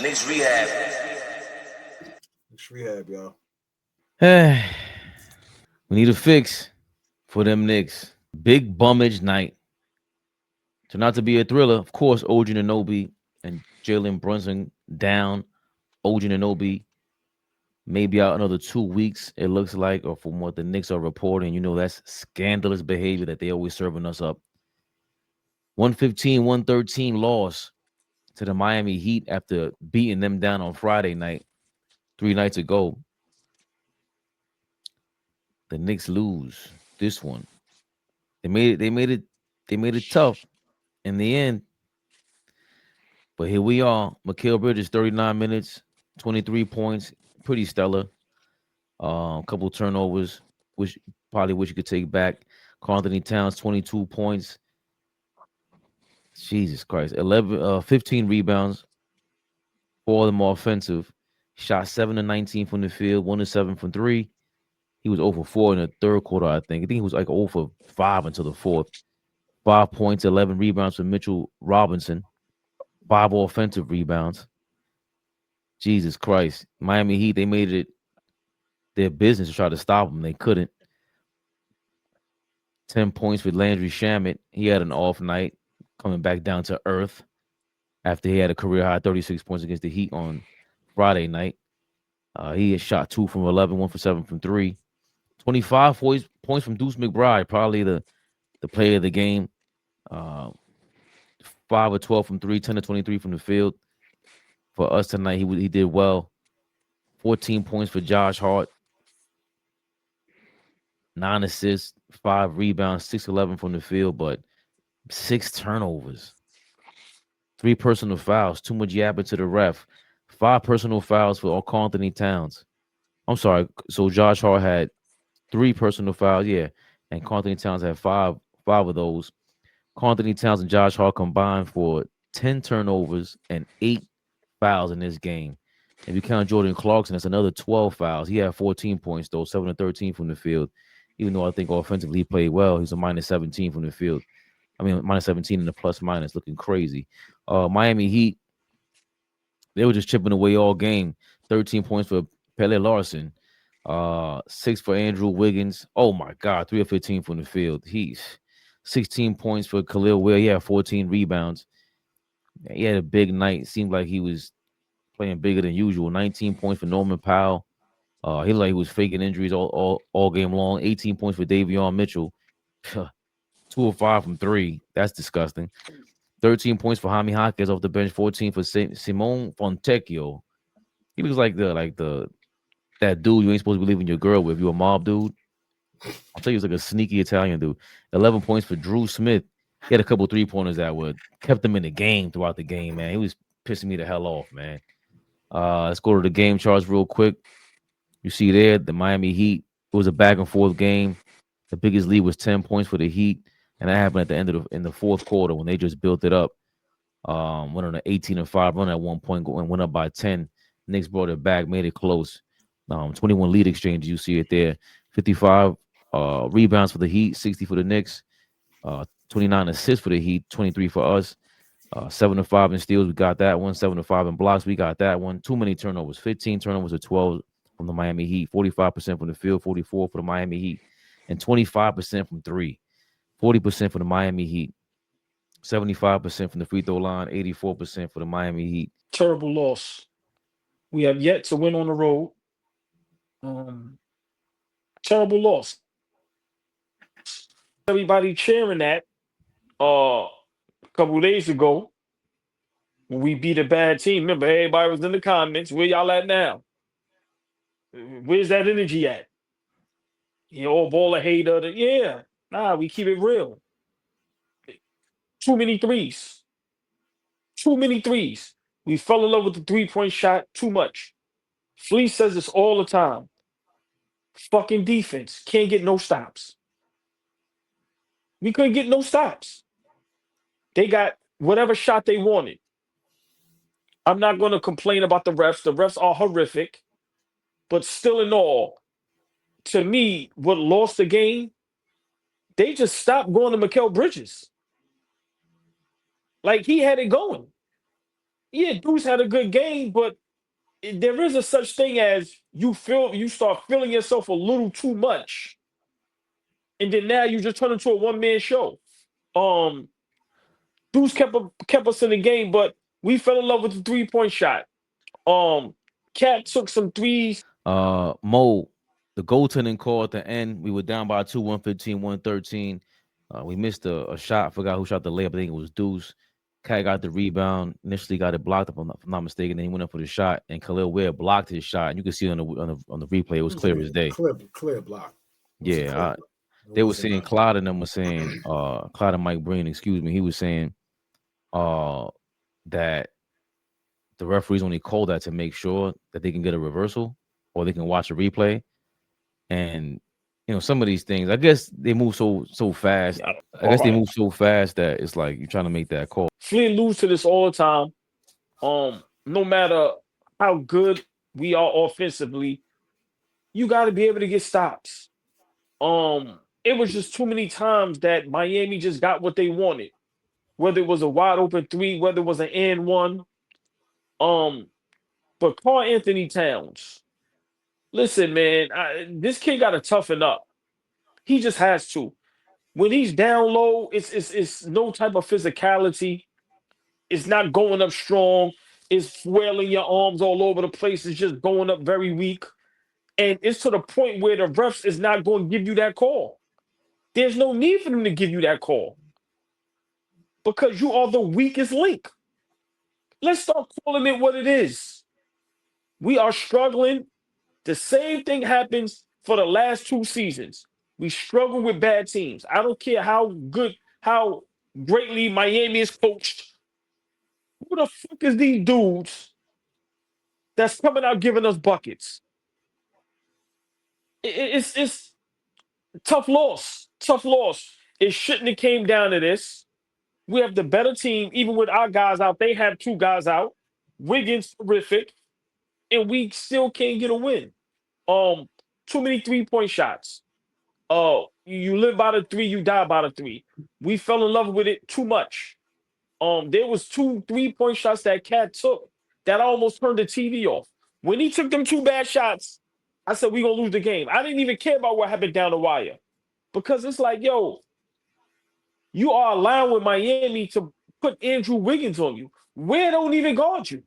Knicks Rehab. Knicks Rehab, y'all. We need a fix for them Knicks. Big bummage night. Turned out to be a thriller. Of course, OG Anunoby and Jalen Brunson down. OG Anunoby maybe out another 2 weeks, it looks like, or from what the Knicks are reporting. You know, that's scandalous behavior that they always serving us up. 115-113 loss to the Miami Heat after beating them down on Friday night, 3 nights ago. The Knicks lose this one. They made it tough in the end. But here we are. Mikal Bridges, 39 minutes, 23 points, pretty stellar. A couple turnovers, which probably wish you could take back. Karl-Anthony Towns, 22 points. Jesus Christ. 15 rebounds. 4 of them are offensive. Shot 7 of 19 from the field, 1 of 7 from 3. He was 0 for 4 in the third quarter, I think. I think he was like 0 for 5 until the fourth. 5 points, 11 rebounds for Mitchell Robinson. 5 offensive rebounds. Jesus Christ. Miami Heat, they made it their business to try to stop him. They couldn't. 10 points for Landry Shamet. He had an off night, coming back down to earth after he had a career-high 36 points against the Heat on Friday night. He had shot 2 from 11, 1 for 7 from 3. 25 points from Deuce McBride, probably the player of the game. 5 of 12 from 3, 10 of 23 from the field. For us tonight, he did well. 14 points for Josh Hart. 9 assists, 5 rebounds, 6-11 from the field, but 6 turnovers. 3 personal fouls, too much yapping to the ref. 5 personal fouls for Karl-Anthony Towns. I'm sorry. So Josh Hart had 3 personal fouls, yeah, and Karl-Anthony Towns had 5 of those. Karl-Anthony Towns and Josh Hart combined for 10 turnovers and 8 fouls in this game. If you count Jordan Clarkson, that's another 12 fouls. He had 14 points, though, 7 of 13 from the field. Even though I think offensively he played well, he's a minus 17 from the field. I mean, minus 17 in the plus-minus, looking crazy. Miami Heat, they were just chipping away all game. 13 points for Pele Larson. 6 for Andrew Wiggins. Oh, my God, 3 of 15 from the field. He's 16 points for Khalil Ware. He had 14 rebounds. He had a big night. It seemed like he was playing bigger than usual. 19 points for Norman Powell. He looked like he was faking injuries all game long. 18 points for Davion Mitchell. 2 of 5 from 3. That's disgusting. 13 points for Jaime Hawkins off the bench. 14 for Simone Fontecchio. He looks like that dude you ain't supposed to be leaving your girl with. You a mob dude. I'll tell you, he's like a sneaky Italian dude. 11 points for Drew Smith. He had a couple 3-pointers that kept him in the game throughout the game, man. He was pissing me the hell off, man. Let's go to the game charts real quick. You see there, the Miami Heat. It was a back-and-forth game. The biggest lead was 10 points for the Heat, and that happened at the end of in the fourth quarter when they just built it up. Went on an 18-5 run at one point and went up by 10. Knicks brought it back, made it close. 21 lead exchange, you see it there. 55 rebounds for the Heat, 60 for the Knicks. 29 assists for the Heat, 23 for us. 7 of 5 in steals, we got that one. 7 of 5 in blocks, we got that one. Too many turnovers, 15 turnovers to 12 from the Miami Heat. 45% from the field, 44 for the Miami Heat, and 25% from 3. 40% for the Miami Heat. 75% from the free throw line, 84% for the Miami Heat. Terrible loss. We have yet to win on the road. Terrible loss. Everybody cheering that a couple days ago when we beat a bad team. Remember, everybody was in the comments. Where y'all at now? Where's that energy at? You all ball a hater. Yeah. Nah, we keep it real. Too many threes. Too many threes. We fell in love with the three-point shot too much. Flea says this all the time. Fucking defense. Can't get no stops. We couldn't get no stops. They got whatever shot they wanted. I'm not going to complain about the refs. The refs are horrific. But still in all, to me, what lost the game, they just stopped going to Mikal Bridges. Like, he had it going. Yeah, Deuce had a good game, but there is a such thing as you start feeling yourself a little too much, and then now you just turn into a one-man show. Um, Deuce kept us in the game, but we fell in love with the three-point shot. Um, Cat took some threes. Mo, the goaltending call at the end, we were down by 2, 115, 113. We missed a shot. I forgot who shot the layup. I think it was Deuce. Cat got the rebound. Initially got it blocked, if I'm not mistaken. Then he went up for the shot, and Khalil Ware blocked his shot. And you can see on the replay, it was clear as day. Clear block. Yeah, they were saying Clyde and them were saying, Clyde and Mike Breen, excuse me. He was saying, that the referees only call that to make sure that they can get a reversal or they can watch a replay. And some of these things, I guess they move so fast. I guess they move so fast that it's like you're trying to make that call. Flynn lose to this all the time. No matter how good we are offensively, you got to be able to get stops. It was just too many times that Miami just got what they wanted, whether it was a wide open three, whether it was an and one. But Karl-Anthony Towns, listen, man, this kid got to toughen up. He just has to. When he's down low, it's no type of physicality. It's not going up strong. It's flailing your arms all over the place. It's just going up very weak. And it's to the point where the refs is not going to give you that call. There's no need for them to give you that call because you are the weakest link. Let's start calling it what it is. We are struggling. The same thing happens for the last 2 seasons. We struggle with bad teams. I don't care how greatly Miami is coached. Who the fuck is these dudes that's coming out giving us buckets? It's tough loss. Tough loss. It shouldn't have came down to this. We have the better team, even with our guys out. They have 2 guys out. Wiggins terrific, and we still can't get a win. Too many 3-point shots. You live by the 3, you die by the 3. We fell in love with it too much. There was 2 3-point shots that Cat took that almost turned the TV off. When he took them 2 bad shots, I said we're gonna lose the game. I didn't even care about what happened down the wire because it's like, yo, you are allowing Miami to put Andrew Wiggins on you. Where don't even guard you.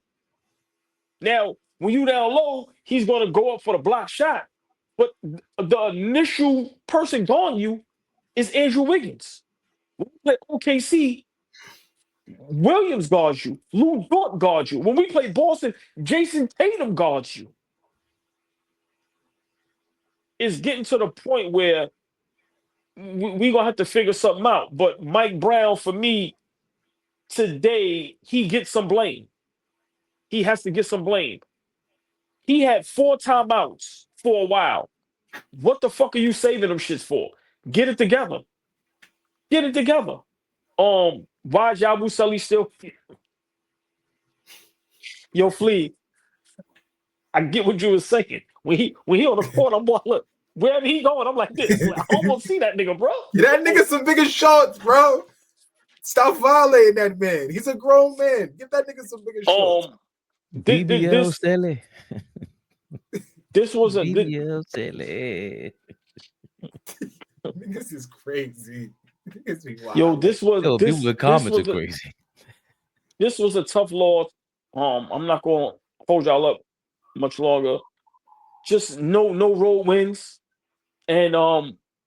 Now, when you down low, he's gonna go up for the block shot. But the initial person guarding you is Andrew Wiggins. When we play OKC, Williams guards you. Lou Dort guards you. When we play Boston, Jason Tatum guards you. It's getting to the point where we're going to have to figure something out. But Mike Brown, for me, today, he gets some blame. He has to get some blame. He had 4 timeouts for a while. What the fuck are you saving them shits for? Get it together. Get it together. Why is Yabusele still? Yo, Flea, I get what you were saying. When he on the court, I'm like, look, wherever he going, I'm like this. I almost see that nigga, bro. That nigga some bigger shots, bro. Stop violating that man. He's a grown man. Give that nigga some bigger shots. This was a BBL This is crazy. Yo, this was people in the comments are crazy. This was a tough loss. I'm not gonna hold y'all up much longer. Just no road wins. And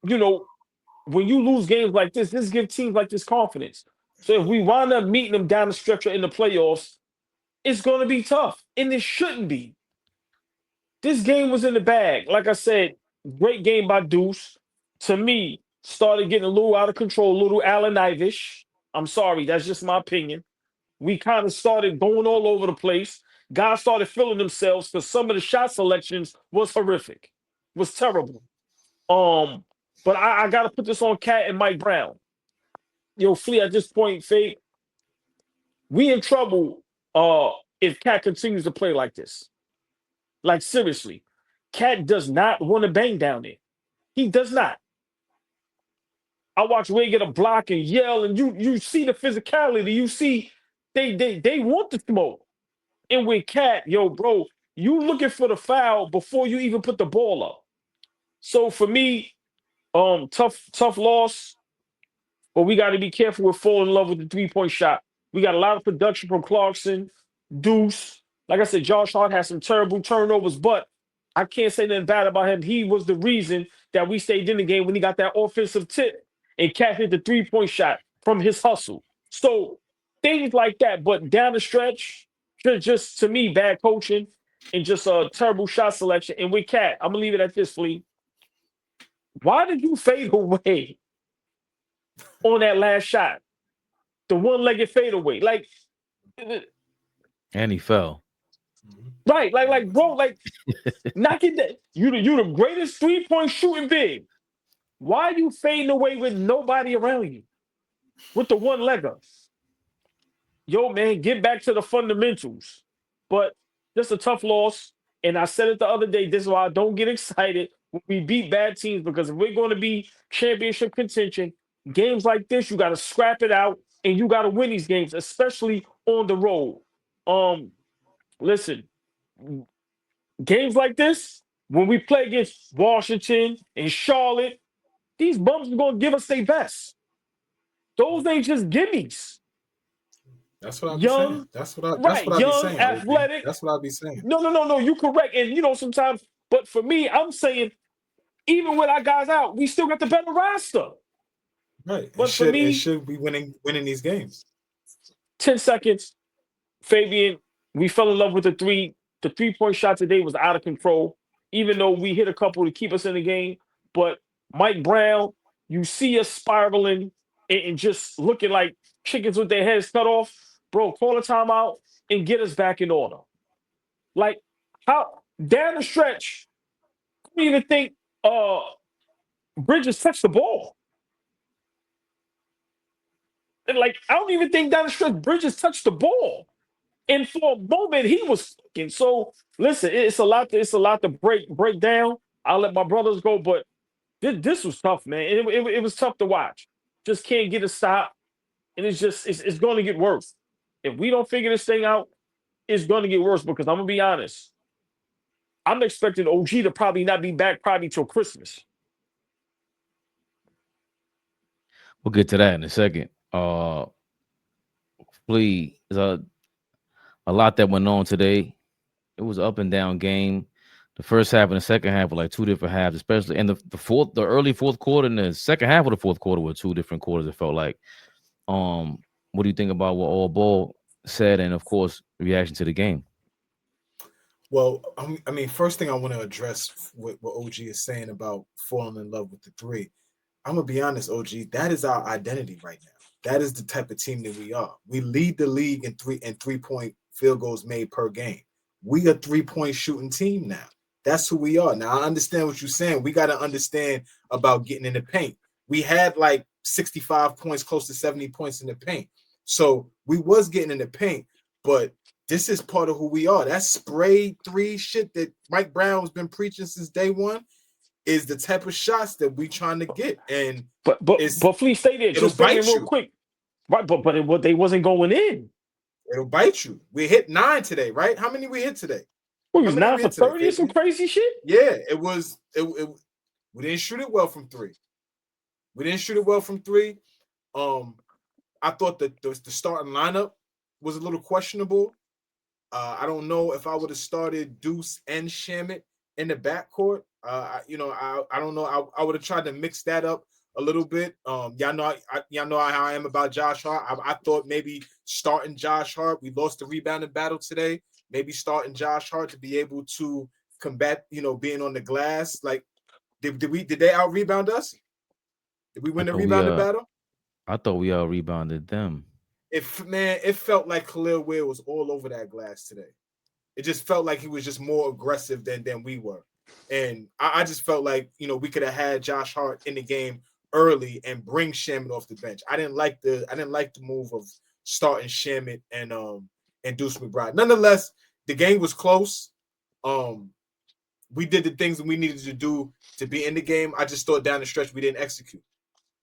when you lose games like this gives teams like this confidence. So if we wind up meeting them down the stretch or in the playoffs, it's gonna be tough. And it shouldn't be. This game was in the bag. Like I said, great game by Deuce. To me, started getting a little out of control, a little Allen Ivish. I'm sorry, that's just my opinion. We kind of started going all over the place. Guys started feeling themselves because some of the shot selections was horrific, was terrible. But I got to put this on Cat and Mike Brown. Yo, Flea, at this point, Fake, we in trouble if Cat continues to play like this. Like, seriously, Cat does not want to bang down there. He does not. I watch Wade get a block and yell, and you see the physicality. You see they want the smoke. And with Cat, yo, bro, you looking for the foul before you even put the ball up. So for me, tough loss. But we got to be careful with falling in love with the 3-point shot. We got a lot of production from Clarkson, Deuce. Like I said, Josh Hart has some terrible turnovers, but I can't say nothing bad about him. He was the reason that we stayed in the game when he got that offensive tip and Cat hit the 3-point shot from his hustle. So things like that. But down the stretch, just to me, bad coaching and just a terrible shot selection. And with Cat, I'm going to leave it at this, Flea. Why did you fade away on that last shot? The one-legged fadeaway. Like, And he fell. right, bro, like, knocking that. You the greatest 3-point shooting big. Why are you fading away with nobody around you? With the one-legger? Yo, man, get back to the fundamentals. But just a tough loss. And I said it the other day, this is why I don't get excited when we beat bad teams, because if we're going to be championship contention, games like this, you got to scrap it out and you got to win these games, especially on the road. Listen, games like this, when we play against Washington and Charlotte, these bums are going to give us their best. Those ain't just gimmies. That's what I be Young, saying. That's what I right, be young, saying. athletic. That's what I be saying. No, you correct. And, sometimes, but for me, I'm saying, even with our guys out, we still got the better roster. Right. But for me, it should be winning these games. 10 seconds. Fabian, we fell in love with the three. The 3-point shot today was out of control, even though we hit a couple to keep us in the game. But Mike Brown, you see us spiraling and just looking like chickens with their heads cut off. Bro, call a timeout and get us back in order. Like, how down the stretch, I don't even think Bridges touched the ball. And like, I don't even think down the stretch Bridges touched the ball. And for a moment, he was fucking. So listen, it's a lot to break down. I'll let my brothers go, but this was tough, man. It was tough to watch. Just can't get a stop. And it's going to get worse. If we don't figure this thing out, it's going to get worse, because I'm going to be honest. I'm expecting OG to probably not be back till Christmas. We'll get to that in a second. Please, there's a lot that went on today. It was an up and down game. The first half and the second half were like two different halves, especially in the early fourth quarter and the second half of the fourth quarter were two different quarters. It felt like. What do you think about what AllBall said, and of course, reaction to the game? Well, I mean, first thing I want to address what OG is saying about falling in love with the three. I'm gonna be honest, OG. That is our identity right now. That is the type of team that we are. We lead the league in 3-point field goals made per game. We a 3-point shooting team now. That's who we are. Now I understand what you're saying. We got to understand about getting in the paint. We had like 65 points, close to 70 points in the paint. So we was getting in the paint, but this is part of who we are. That spray 3 shit that Mike Brown has been preaching since day one is the type of shots that we trying to get. And but please stay there. Just stay there real quick. Right, but they wasn't going in. It'll bite you. We hit 9 today, right? How many we hit today? We was 9 for 30 or some crazy shit? Yeah, it was. We didn't shoot it well from 3. I thought that the starting lineup was a little questionable. I don't know if I would have started Deuce and Shamet in the backcourt. I don't know. I would have tried to mix that up a little bit. Y'all know how I am about Josh Hart. I thought maybe starting Josh Hart. We lost the rebounding battle today. Maybe starting Josh Hart to be able to combat, being on the glass. Like, did they out rebound us? Did we win the rebounding battle? I thought we out rebounded them. It felt like Khalil Ware was all over that glass today. It just felt like he was just more aggressive than we were. And I just felt like, we could have had Josh Hart in the game early and bring Shamet off the bench. I didn't like the move of starting Shamet and Deuce McBride. Nonetheless, the game was close. We did the things that we needed to do to be in the game. I just thought down the stretch we didn't execute.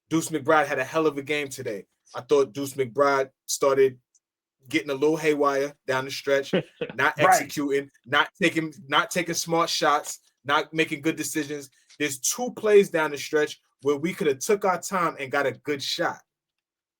Deuce McBride had a hell of a game today. I thought Deuce McBride started getting a little haywire down the stretch, not Right. executing, not taking smart shots, not making good decisions. There's 2 plays down the stretch where we could have took our time and got a good shot.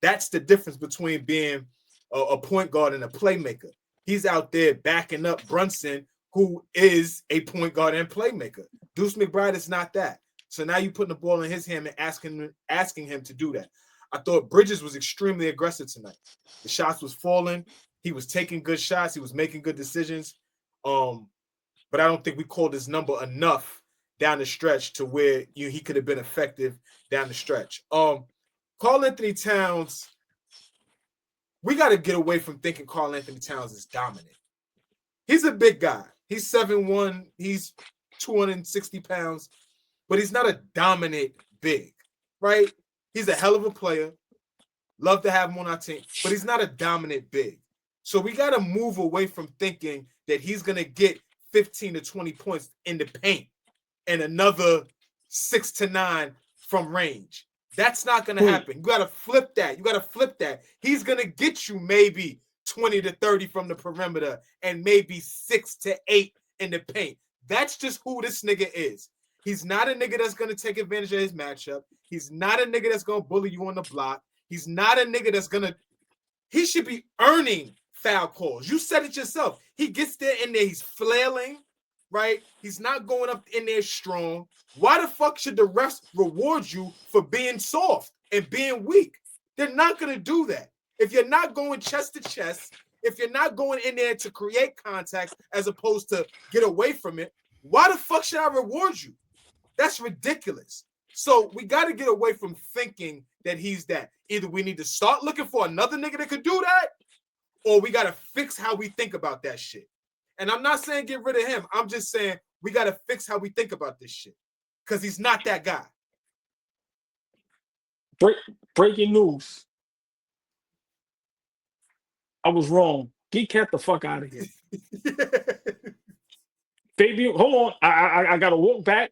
That's the difference between being a point guard and a playmaker. He's out there backing up Brunson, who is a point guard and playmaker. Deuce McBride is not that. So now you're putting the ball in his hand and asking him to do that. I thought Bridges was extremely aggressive tonight. The shots was falling. He was taking good shots. He was making good decisions. But I don't think we called his number enough down the stretch to where he could have been effective down the stretch. Karl-Anthony Towns, we got to get away from thinking Karl-Anthony Towns is dominant. He's a big guy. He's 7'1". He's 260 pounds, but he's not a dominant big, right? He's a hell of a player. Love to have him on our team, but he's not a dominant big. So we got to move away from thinking that he's going to get 15 to 20 points in the paint and another 6 to 9 from range. That's not going to happen. You got to flip that. He's going to get you maybe 20 to 30 from the perimeter and maybe 6 to 8 in the paint. That's just who this nigga is. He's not a nigga that's going to take advantage of his matchup. He's not a nigga that's going to bully you on the block. He's not a nigga that's going to – he should be earning foul calls. You said it yourself. He gets there in there. He's flailing, right? He's not going up in there strong. Why the fuck should the refs reward you for being soft and being weak? They're not going to do that. If you're not going chest to chest, if you're not going in there to create contact as opposed to get away from it, why the fuck should I reward you? That's ridiculous. So we got to get away from thinking that he's that. Either we need to start looking for another nigga that could do that, or we got to fix how we think about that shit. And I'm not saying get rid of him. I'm just saying we got to fix how we think about this shit because he's not that guy. Breaking news. I was wrong. Get Cat the fuck out of here. Fabian, hold on. I got to walk back.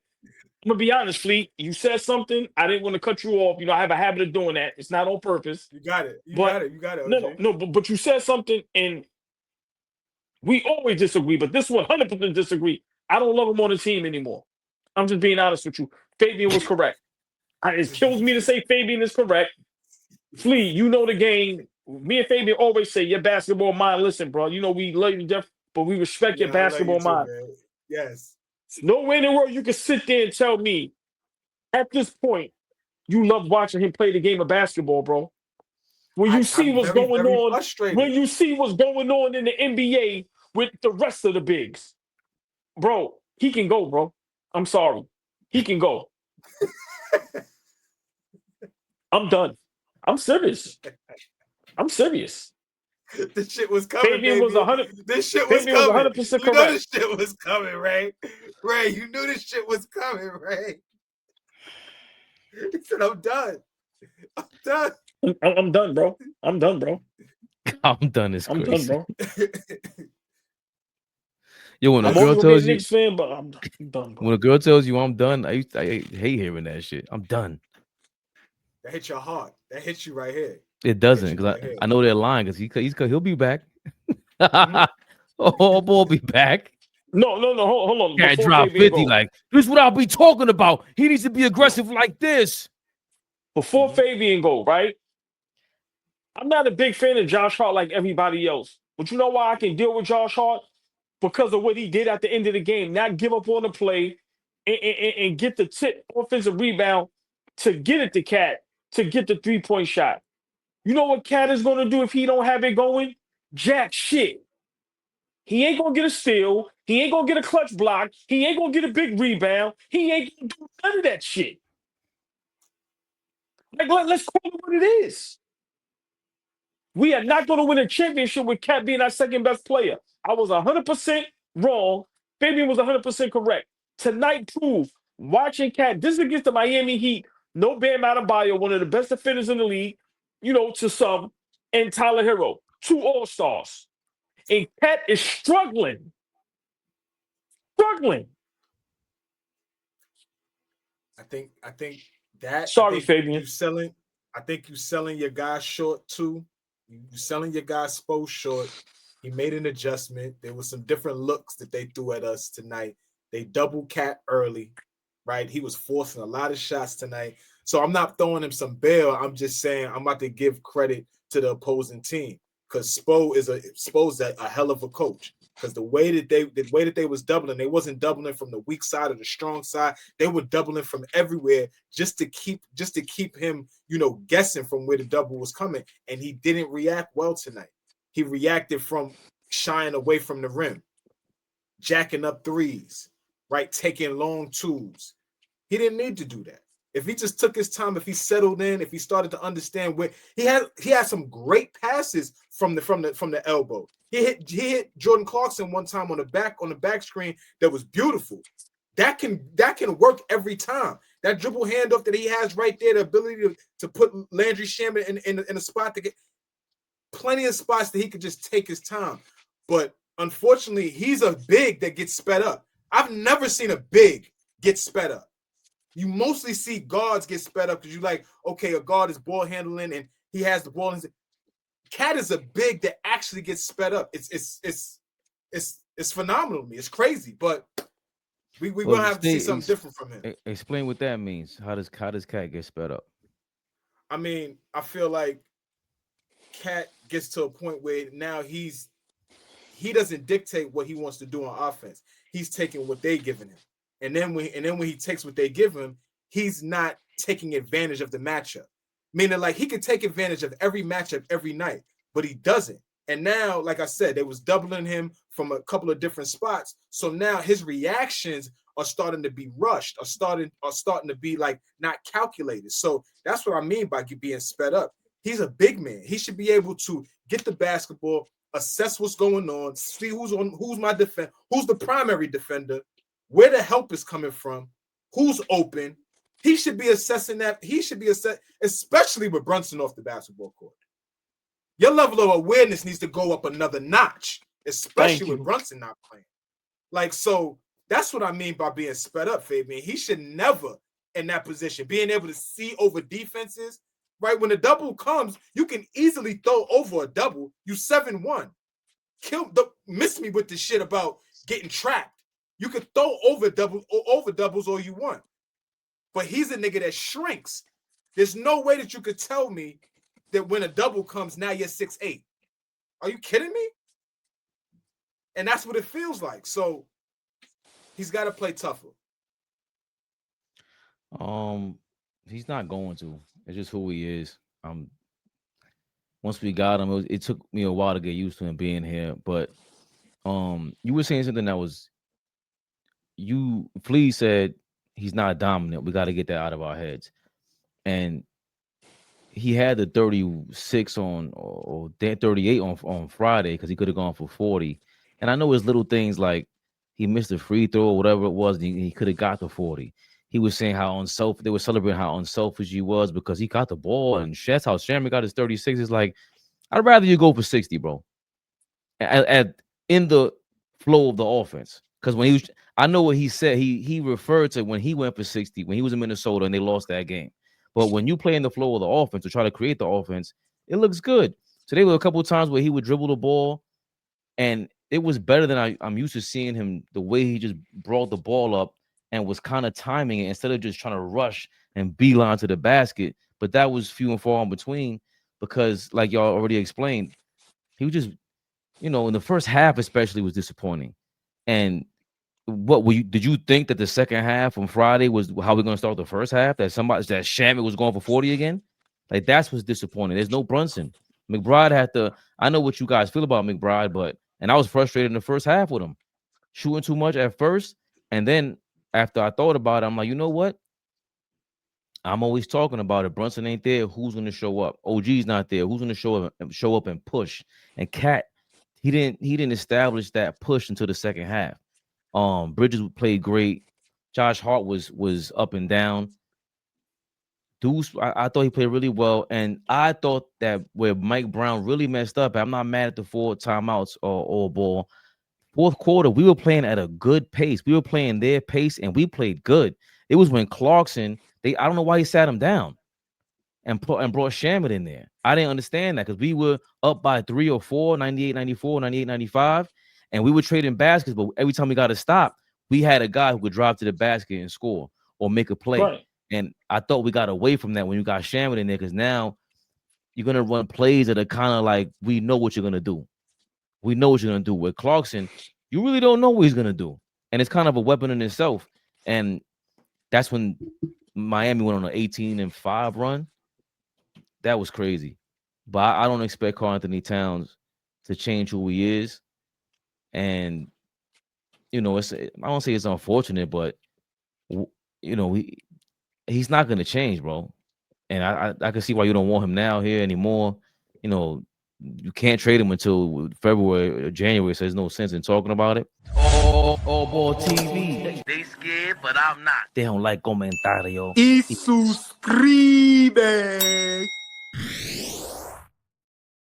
I'm going to be honest, Fleet. You said something. I didn't want to cut you off. You know, I have a habit of doing that. It's not on purpose. You got it. You got it. OG. No, but you said something, and we always disagree, but this 100% disagree. I don't love him on the team anymore. I'm just being honest with you. Fabian was correct. It kills me to say Fabian is correct. Flea, you know the game. Me and Fabian always say, your basketball mind. Listen, bro, you know we love you, Jeff, but we respect your basketball mind. Man. Yes. No way in the world you can sit there and tell me at this point you love watching him play the game of basketball, bro. When you see what's going on, when you see what's going on in the NBA with the rest of the bigs, bro, he can go, bro. I'm sorry. He can go. I'm done. I'm serious. This shit was coming, Fabian baby. Was 100. This shit was Fabian coming. Was 100% correct. You know this shit was coming, Ray. Ray, you knew this shit was coming, Ray. He said, I'm done. I'm done, bro. I'm done, bro. I'm done. It's I'm crazy. done, bro. Yo, when a I'm girl tells you, Knicks fan, but I'm done, bro. when a girl tells you I'm done, I hate hearing that shit. I'm done. That hit your heart. That hits you right here. It doesn't, because I know they're lying, because he'll be back. AllBall be back. No. Hold on. Can't drop 50 like this. Is what I'll be talking about. He needs to be aggressive like this. Before Fabian go, right? I'm not a big fan of Josh Hart like everybody else. But you know why I can deal with Josh Hart? Because of what he did at the end of the game. Not give up on the play and get the tip offensive rebound to get it to Cat to get the 3-point shot. You know what Cat is going to do if he don't have it going? Jack shit. He ain't going to get a steal. He ain't going to get a clutch block. He ain't going to get a big rebound. He ain't going to do none of that shit. Like, let's call it what it is. We are not going to win a championship with Cat being our second best player. I was 100% wrong. Fabian was 100% correct. Tonight proved, watching Cat, this is against the Miami Heat, no Bam Adebayo, one of the best defenders in the league, you know, to some, and Tyler Hero, 2 All-Stars. And Cat is struggling. I think that. Sorry, Fabian. I think you selling your guys short too. You selling your guy Spo short. He made an adjustment. There was some different looks that they threw at us tonight. They double cat early, right? He was forcing a lot of shots tonight. So I'm not throwing him some bail. I'm just saying I'm about to give credit to the opposing team because Spo's a hell of a coach. Because the way that they was doubling, they wasn't doubling from the weak side or the strong side. They were doubling from everywhere just to keep him, guessing from where the double was coming. And he didn't react well tonight. He reacted from shying away from the rim, jacking up threes, right? Taking long twos. He didn't need to do that. If he just took his time, if he settled in, if he started to understand where he had some great passes from the elbow. He hit Jordan Clarkson one time on the back screen that was beautiful. That can work every time. That dribble handoff that he has right there, the ability to put Landry Shamet in a spot to get plenty of spots that he could just take his time. But unfortunately, he's a big that gets sped up. I've never seen a big get sped up. You mostly see guards get sped up because you're like, okay, a guard is ball handling and he has the ball. Cat is a big that actually gets sped up. It's phenomenal to me. It's crazy, but we're gonna have to see something different from him. Explain what that means. How does Cat get sped up? I mean, I feel like Cat gets to a point where now he doesn't dictate what he wants to do on offense. He's taking what they giving him. And then when he takes what they give him, he's not taking advantage of the matchup. Meaning, like, he could take advantage of every matchup every night, but he doesn't. And now, like I said, they was doubling him from a couple of different spots. So now his reactions are starting to be rushed, are starting to be like not calculated. So that's what I mean by being sped up. He's a big man. He should be able to get the basketball, assess what's going on, see who's my defender, who's the primary defender, where the help is coming from, who's open. He should be assessing that. He should be especially with Brunson off the basketball court. Your level of awareness needs to go up another notch, especially with Brunson not playing. Like, so that's what I mean by being sped up, Fabian. He should never in that position, being able to see over defenses, right? When the double comes, you can easily throw over a double. You 7-1. Miss me with the shit about getting trapped. You could throw over doubles all you want. But he's a nigga that shrinks. There's no way that you could tell me that when a double comes, now you're 6'8". Are you kidding me? And that's what it feels like. So he's got to play tougher. He's not going to. It's just who he is. Once we got him, it took me a while to get used to him being here. But you were saying something that was Flea said he's not dominant. We got to get that out of our heads. And he had the 36 or 38 on Friday because he could have gone for 40. And I know his little things like he missed a free throw or whatever it was, and he could have got the 40. He was saying they were celebrating how unselfish he was because he got the ball, and that's how Shammy got his 36. It's like, I'd rather you go for 60, bro. In the flow of the offense. Because when I know what he said. He referred to when he went for 60 when he was in Minnesota and they lost that game. But when you play in the flow of the offense or try to create the offense, it looks good. So there were a couple of times where he would dribble the ball, and it was better than I'm used to seeing him. The way he just brought the ball up and was kind of timing it instead of just trying to rush and beeline to the basket. But that was few and far in between because, like y'all already explained, he was just, in the first half especially was disappointing. And did you think that the second half on Friday was how we're going to start the first half? That Shamet was going for 40 again? Like, that's what's disappointing. There's no Brunson. McBride I know what you guys feel about McBride, and I was frustrated in the first half with him. Shooting too much at first, and then after I thought about it, I'm like, you know what? I'm always talking about it. Brunson ain't there. Who's going to show up? OG's not there. Who's going to show up and push? And Cat, he didn't establish that push until the second half. Bridges played great. Josh Hart was up and down. Deuce, I thought he played really well, and I thought that where Mike Brown really messed up. I'm not mad at the 4 timeouts or ball. Fourth quarter, we were playing at a good pace. We were playing their pace, and we played good. It was when Clarkson, I don't know why he sat him down and brought Shamet in there. I didn't understand that because we were up by 3 or 4, 98, 94, 98, 95, and we were trading baskets. But every time we got to stop, we had a guy who could drive to the basket and score or make a play. Right. And I thought we got away from that when you got Shaman in there because now you're going to run plays that are kind of like we know what you're going to do. We know what you're going to do. With Clarkson, you really don't know what he's going to do. And it's kind of a weapon in itself. And that's when Miami went on an 18-5 run. That was crazy. But I don't expect Karl-Anthony Towns to change who he is. And, you know, I don't say it's unfortunate, but, you know, he's not going to change, bro. And I can see why you don't want him now here anymore. You know, you can't trade him until February or January, so there's no sense in talking about it. AllBall TV. They scared, but I'm not. They don't like comentario. Y suscribe.